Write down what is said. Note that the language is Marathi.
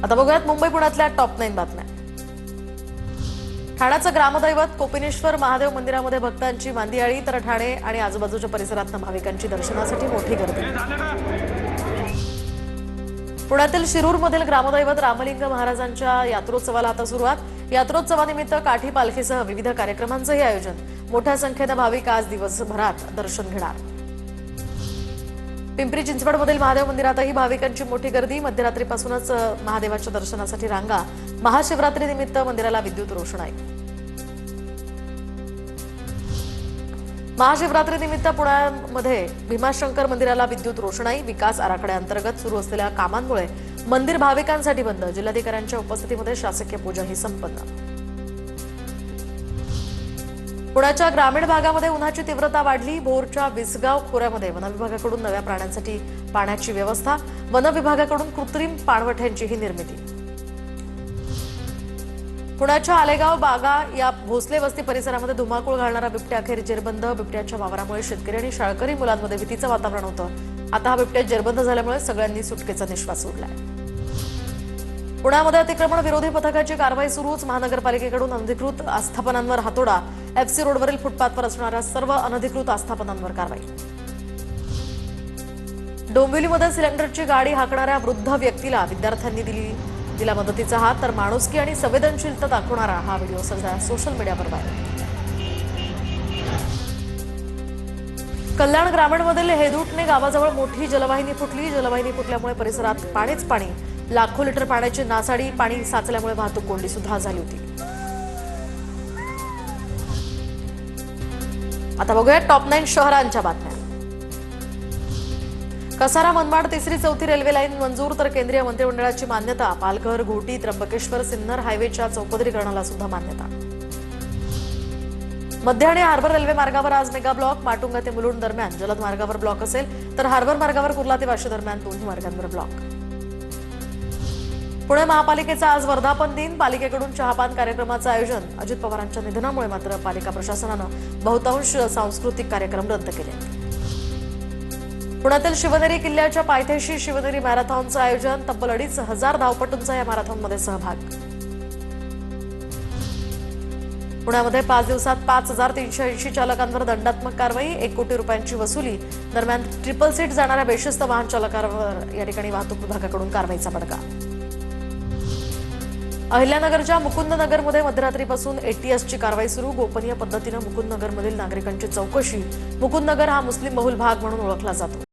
आता बघूयात मुंबई पुण्यातल्या टॉप 9 बातम्या। ठाण्याचं ग्रामदैवत कोपिनेश्वर महादेव मंदिरामध्ये भक्तांची मांदियाळी, तर ठाणे आणि आजूबाजूच्या परिसरातून भाविकांची दर्शनासाठी मोठी गर्दी। पुण्यातील शिरूरमधील ग्रामदैवत रामलिंग महाराजांच्या यात्रोत्सवाला आता सुरुवात। यात्रोत्सवानिमित्त काठी पालखीसह विविध कार्यक्रमांचंही आयोजन। मोठ्या संख्येने भाविक आज दिवसभरात दर्शन घेणार। पिंपरी चिंचवडमधील महादेव मंदिरातही भाविकांची मोठी गर्दी। मध्यरात्रीपासूनच महादेवाच्या दर्शनासाठी रांगा। महाशिवरात्रीनिमित्त मंदिराला विद्युत रोषणाई। महाशिवरात्रीनिमित्त पुण्यामध्ये भीमाशंकर मंदिराला विद्युत रोषणाई। विकास आराखड्याअंतर्गत सुरू असलेल्या कामांमुळे मंदिर भाविकांसाठी बंद। जिल्हाधिकाऱ्यांच्या उपस्थितीमध्ये शासकीय पूजाही संपन्न। पुण्याच्या ग्रामीण भागामध्ये उन्हाची तीव्रता वाढली। भोरच्या विसगाव खोऱ्यामध्ये वनविभागाकडून नव्या प्राण्यांसाठी पाण्याची व्यवस्था। वनविभागाकडून कृत्रिम पाणवठ्यांचीही निर्मिती। पुण्याच्या आलेगाव बागा या भोसले वस्ती परिसरामध्ये धुमाकूळ घालणारा बिबट्या अखेर जेरबंद। बिबट्याच्या वावरामुळे शेतकरी आणि शाळकरी मुलांमध्ये भीतीचं वातावरण होतं। आता हा बिबट्या जेरबंद झाल्यामुळे सगळ्यांनी सुटकेचा निश्वास सोडलाय। पुण्यामध्ये अतिक्रमण विरोधी पथकाची कारवाई सुरूच। महानगरपालिकेकडून अनधिकृत आस्थापनांवर हातोडा। एफसी रोडवरील फुटपाथवर असणाऱ्या सर्व अनधिकृत आस्थापनांवर कारवाई। डोंबिवलीमध्ये सिलेंडरची गाडी हाकणाऱ्या वृद्ध व्यक्तीला विद्यार्थ्यांनी दिला मदतीचा हात, तर माणुसकी आणि संवेदनशीलता दाखवणारा हा व्हिडिओ सध्या सोशल मीडियावर व्हायरल। कल्याण ग्रामीणमधील हेदुटणे गावाजवळ मोठी जलवाहिनी फुटली। जलवाहिनी फुटल्यामुळे परिसरात पाणीच पाणी। लाखो लिटर पाण्याची नासाडी। पाणी साचल्यामुळे वाहतूक कोंडी सुद्धा झाली होती। आता बघूया टॉप 9 शहरांच्या बातम्या। कसारा मनमाड तिसरी चौथी रेल्वे लाईन मंजूर, तर केंद्रीय मंत्रिमंडळाची मान्यता। पालघर, घोटी, त्र्यंबकेश्वर, सिन्नर हायवेच्या चौपदरीकरणाला सुद्धा मान्यता। मध्य आणि हार्बर रेल्वे मार्गावर आज मेगा ब्लॉक। माटुंगा ते मुलुंड दरम्यान जलद मार्गावर ब्लॉक असेल, तर हार्बर मार्गावर कुर्ला ते वाशी दरम्यान दोन्ही मार्गांवर ब्लॉक। पुणे महापालिकेचा आज वर्धापन दिन। पालिकेकडून चहापान कार्यक्रमाचं आयोजन। अजित पवारांच्या निधनामुळे मात्र पालिका प्रशासनानं बहुतांश सांस्कृतिक कार्यक्रम रद्द केले। पुण्यातील शिवनेरी किल्ल्याच्या पायथ्याशी शिवनेरी मॅरेथॉनचं आयोजन। तब्बल 2,500 धावपटूंचा या मॅरेथॉनमध्ये सहभाग। पुण्यामध्ये 5 दिवसात 5,380 चालकांवर दंडात्मक कारवाई। 1 कोटी रुपयांची वसुली। दरम्यान ट्रिपल सीट जाणाऱ्या बेशिस्त वाहन चालकांवर या ठिकाणी वाहतूक विभागाकडून कारवाईचा बडगा। अहिल्यानगरच्या मुकुंदनगरमध्ये मध्यरात्रीपासून एटीएसची कारवाई सुरू। गोपनीय पद्धतीनं मुकुंदनगरमधील नागरिकांची चौकशी। मुकुंदनगर हा मुस्लिम बहुल भाग म्हणून ओळखला जातो।